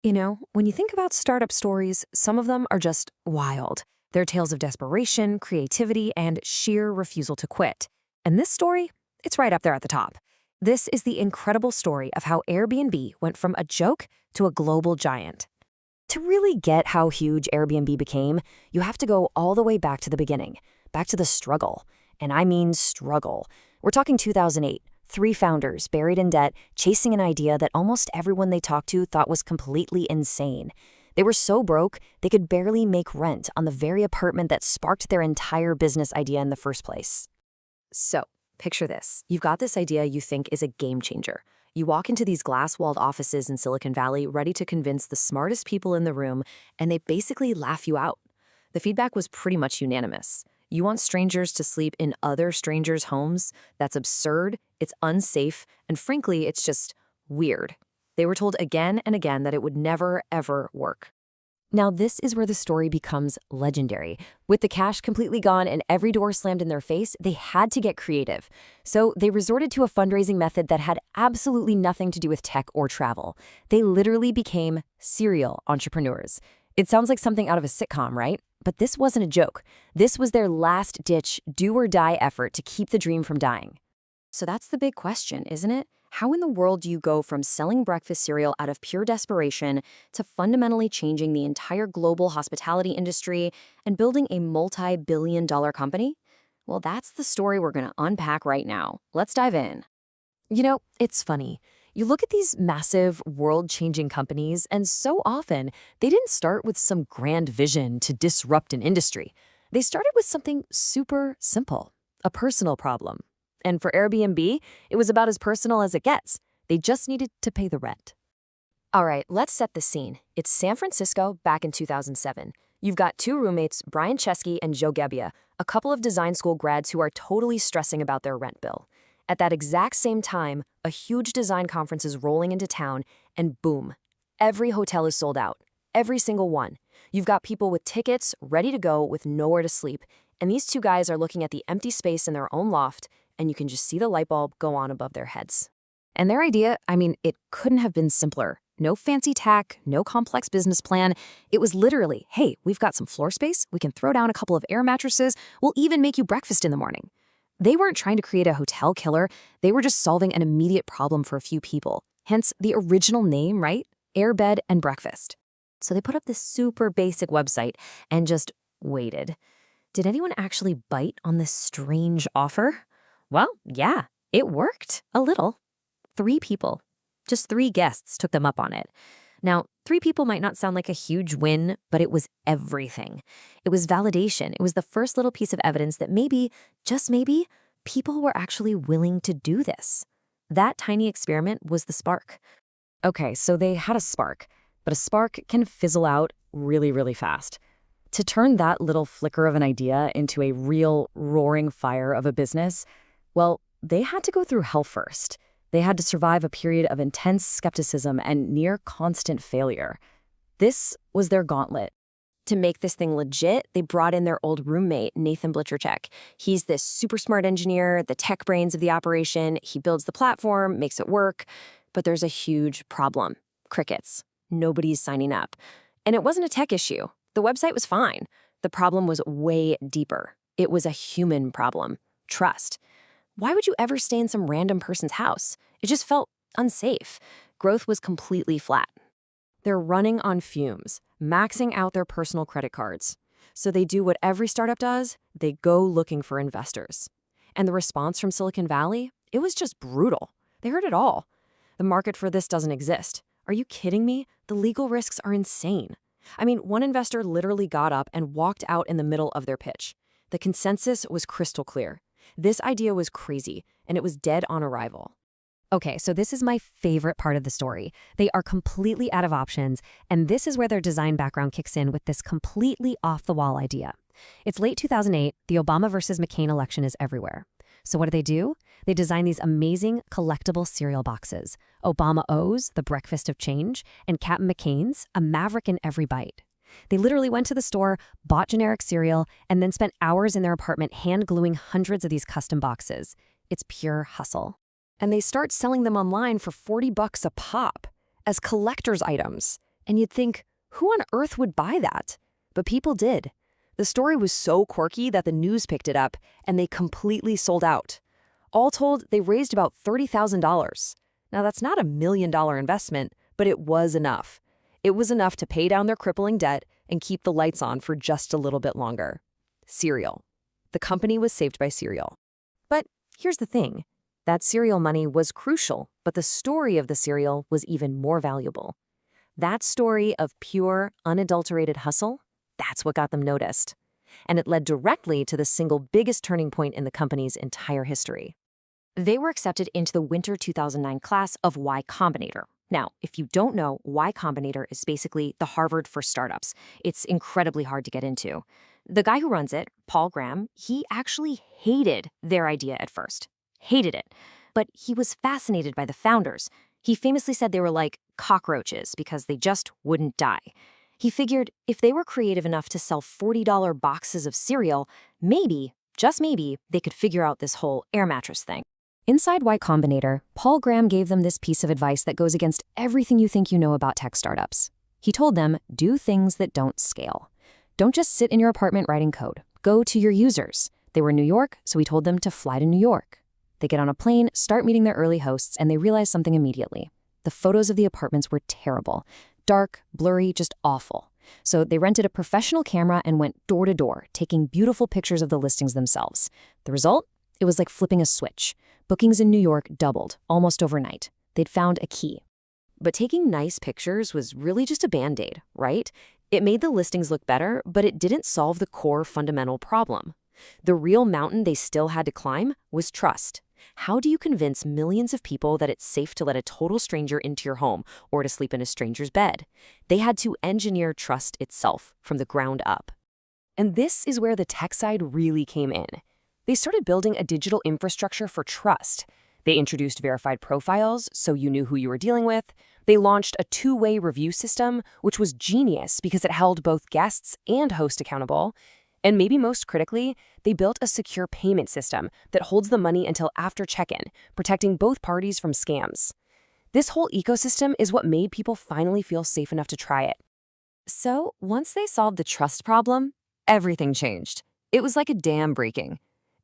When you think about startup stories, some of them are just wild. They're tales of desperation, creativity, and sheer refusal to quit. And this story, it's right up there at the top. This is the incredible story of how Airbnb went from a joke to a global giant. To really get how huge Airbnb became, you have to go all the way back to the beginning, back to the struggle. And I mean struggle. We're talking 2008. Three founders buried in debt, chasing an idea that almost everyone they talked to thought was completely insane. They were so broke, they could barely make rent on the very apartment that sparked their entire business idea in the first place. So, picture this. You've got this idea you think is a game changer. You walk into these glass-walled offices in Silicon Valley ready to convince the smartest people in the room, and they basically laugh you out. The feedback was pretty much unanimous. You want strangers to sleep in other strangers' homes? That's absurd, it's unsafe, and frankly, it's just weird. They were told again and again that it would never, ever work. Now, this is where the story becomes legendary. With the cash completely gone and every door slammed in their face, they had to get creative. So they resorted to a fundraising method that had absolutely nothing to do with tech or travel. They literally became serial entrepreneurs. It sounds like something out of a sitcom, right? But this wasn't a joke. This was their last-ditch, do-or-die effort to keep the dream from dying. So that's the big question, isn't it? How in the world do you go from selling breakfast cereal out of pure desperation to fundamentally changing the entire global hospitality industry and building a multi-billion-dollar company? Well, that's the story we're going to unpack right now. Let's dive in. It's funny. You look at these massive, world-changing companies, and so often, they didn't start with some grand vision to disrupt an industry. They started with something super simple, a personal problem. And for Airbnb, it was about as personal as it gets. They just needed to pay the rent. All right, let's set the scene. It's San Francisco back in 2007. You've got two roommates, Brian Chesky and Joe Gebbia, a couple of design school grads who are totally stressing about their rent bill. At that exact same time, a huge design conference is rolling into town, and boom, every hotel is sold out. Every single one. You've got people with tickets ready to go with nowhere to sleep, and these two guys are looking at the empty space in their own loft, and you can just see the light bulb go on above their heads. And their idea, it couldn't have been simpler. No fancy tech, no complex business plan. It was literally, hey, we've got some floor space, we can throw down a couple of air mattresses, we'll even make you breakfast in the morning. They weren't trying to create a hotel killer, they were just solving an immediate problem for a few people. Hence the original name, right? Airbed and breakfast. So they put up this super basic website and just waited. Did anyone actually bite on this strange offer? Well, yeah, it worked a little. 3 people, just 3 guests took them up on it. Now, 3 people might not sound like a huge win, but it was everything. It was validation. It was the first little piece of evidence that maybe, just maybe, people were actually willing to do this. That tiny experiment was the spark. Okay, so they had a spark, but a spark can fizzle out really, really fast. To turn that little flicker of an idea into a real roaring fire of a business, well, they had to go through hell first. They had to survive a period of intense skepticism and near constant failure. This was their gauntlet. To make this thing legit, they brought in their old roommate, Nathan Blicherchek. He's this super smart engineer, the tech brains of the operation. He builds the platform, makes it work. But there's a huge problem. Crickets. Nobody's signing up. And it wasn't a tech issue. The website was fine. The problem was way deeper. It was a human problem. Trust. Why would you ever stay in some random person's house? It just felt unsafe. Growth was completely flat. They're running on fumes, maxing out their personal credit cards. So they do what every startup does, they go looking for investors. And the response from Silicon Valley? It was just brutal. They heard it all. The market for this doesn't exist. Are you kidding me? The legal risks are insane. One investor literally got up and walked out in the middle of their pitch. The consensus was crystal clear. This idea was crazy, and it was dead on arrival. Okay, so this is my favorite part of the story. They are completely out of options, and this is where their design background kicks in with this completely off-the-wall idea. It's late 2008, the Obama versus McCain election is everywhere. So what do? They design these amazing collectible cereal boxes. Obama O's, the breakfast of change, and Captain McCain's, a maverick in every bite. They literally went to the store, bought generic cereal, and then spent hours in their apartment hand-gluing hundreds of these custom boxes. It's pure hustle. And they start selling them online for $40 a pop as collector's items. And you'd think, who on earth would buy that? But people did. The story was so quirky that the news picked it up, and they completely sold out. All told, they raised about $30,000. Now, that's not $1 million investment, but it was enough. It was enough to pay down their crippling debt and keep the lights on for just a little bit longer. Cereal. The company was saved by cereal. But here's the thing. That cereal money was crucial, but the story of the cereal was even more valuable. That story of pure, unadulterated hustle, that's what got them noticed. And it led directly to the single biggest turning point in the company's entire history. They were accepted into the winter 2009 class of Y Combinator. Now, if you don't know, Y Combinator is basically the Harvard for startups. It's incredibly hard to get into. The guy who runs it, Paul Graham, he actually hated their idea at first. Hated it. But he was fascinated by the founders. He famously said they were like cockroaches because they just wouldn't die. He figured if they were creative enough to sell $40 boxes of cereal, maybe, just maybe, they could figure out this whole air mattress thing. Inside Y Combinator, Paul Graham gave them this piece of advice that goes against everything you think you know about tech startups. He told them, do things that don't scale. Don't just sit in your apartment writing code. Go to your users. They were in New York, so he told them to fly to New York. They get on a plane, start meeting their early hosts, and they realize something immediately. The photos of the apartments were terrible. Dark, blurry, just awful. So they rented a professional camera and went door to door, taking beautiful pictures of the listings themselves. The result? It was like flipping a switch. Bookings in New York doubled, almost overnight. They'd found a key. But taking nice pictures was really just a Band-Aid, right? It made the listings look better, but it didn't solve the core fundamental problem. The real mountain they still had to climb was trust. How do you convince millions of people that it's safe to let a total stranger into your home or to sleep in a stranger's bed? They had to engineer trust itself from the ground up. And this is where the tech side really came in. They started building a digital infrastructure for trust. They introduced verified profiles so you knew who you were dealing with. They launched a two-way review system, which was genius because it held both guests and hosts accountable. And maybe most critically, they built a secure payment system that holds the money until after check-in, protecting both parties from scams. This whole ecosystem is what made people finally feel safe enough to try it. So once they solved the trust problem, everything changed. It was like a dam breaking.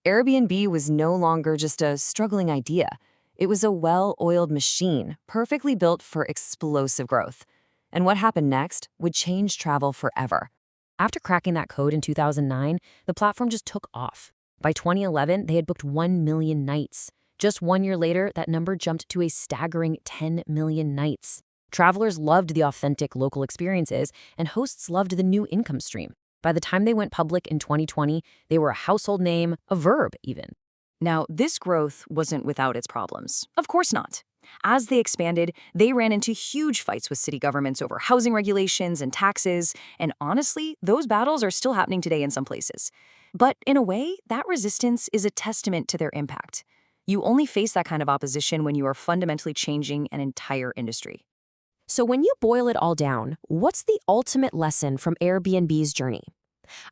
Airbnb was no longer just a struggling idea. It was a well-oiled machine, perfectly built for explosive growth. And what happened next would change travel forever. After cracking that code in 2009, the platform just took off. By 2011, they had booked 1 million nights. Just 1 year later, that number jumped to a staggering 10 million nights. Travelers loved the authentic local experiences, and hosts loved the new income stream. By the time they went public in 2020, they were a household name, a verb even. Now, this growth wasn't without its problems. Of course not. As they expanded, they ran into huge fights with city governments over housing regulations and taxes, and honestly, those battles are still happening today in some places. But in a way, that resistance is a testament to their impact. You only face that kind of opposition when you are fundamentally changing an entire industry. So when you boil it all down, what's the ultimate lesson from Airbnb's journey?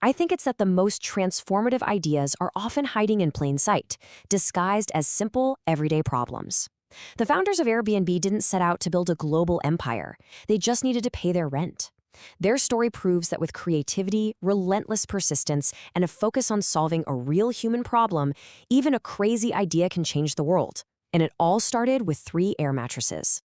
I think it's that the most transformative ideas are often hiding in plain sight, disguised as simple, everyday problems. The founders of Airbnb didn't set out to build a global empire. They just needed to pay their rent. Their story proves that with creativity, relentless persistence, and a focus on solving a real human problem, even a crazy idea can change the world. And it all started with 3 air mattresses.